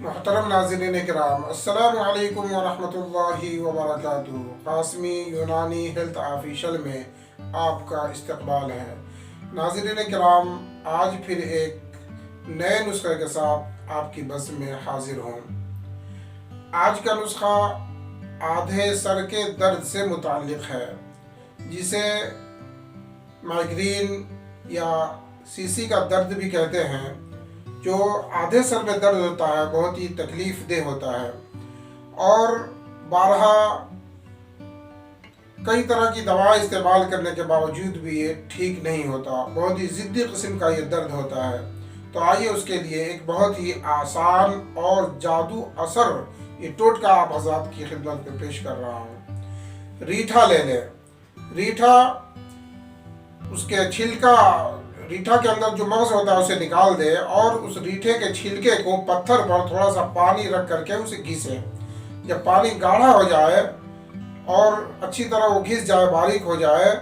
محترم ناظرین کرام، السلام علیکم ورحمۃ اللہ وبرکاتہ۔ قاسمی یونانی ہیلتھ آفیشل میں آپ کا استقبال ہے۔ ناظرین کرام، آج پھر ایک نئے نسخے کے ساتھ آپ کی بس میں حاضر ہوں۔ آج کا نسخہ آدھے سر کے درد سے متعلق ہے، جسے مائگرین یا سی کا درد بھی کہتے ہیں۔ جو آدھے سر میں درد ہوتا ہے بہت ہی تکلیف دہ ہوتا ہے، اور بارہا کئی طرح کی دوائیں استعمال کرنے کے باوجود بھی یہ ٹھیک نہیں ہوتا۔ بہت ہی ضدی قسم کا یہ درد ہوتا ہے۔ تو آئیے اس کے لیے ایک بہت ہی آسان اور جادو اثر یہ ٹوٹکا آپ حضرات کی خدمت میں پیش کر رہا ہوں۔ ریٹھا لے لیں۔ ریٹھا، اس کے چھلکا، ریٹھا کے اندر جو مغز ہوتا ہے اسے نکال دے، اور اس ریٹھے کے چھلکے کو پتھر پر تھوڑا سا پانی رکھ کر کے اسے گھسے۔ جب پانی گاڑھا ہو جائے اور اچھی طرح وہ گھس جائے، باریک ہو جائے،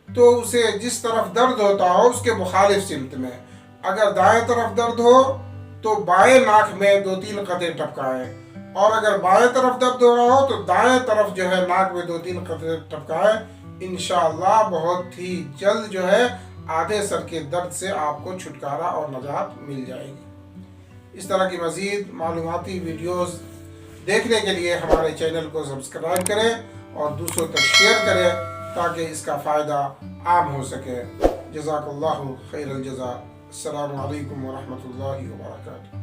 تو اسے جس طرف درد ہوتا ہو اس کے مخالف سمت میں، اگر دائیں طرف درد ہو تو بائیں ناک میں 2-3 قطرے ٹپکائیں، اور اگر بائیں طرف درد ہو رہا ہو تو دائیں طرف جو ہے ناک میں 2-3 قطرے ٹپکائیں۔ انشاءاللہ بہت ہی جلد جو ہے آدھے سر کے درد سے آپ کو چھٹکارا اور نجات مل جائے گی۔ اس طرح کی مزید معلوماتی ویڈیوز دیکھنے کے لیے ہمارے چینل کو سبسکرائب کریں اور دوسروں تک شیئر کریں تاکہ اس کا فائدہ عام ہو سکے۔ جزاک اللہ خیر الجزا۔ السلام علیکم ورحمۃ اللہ وبرکاتہ۔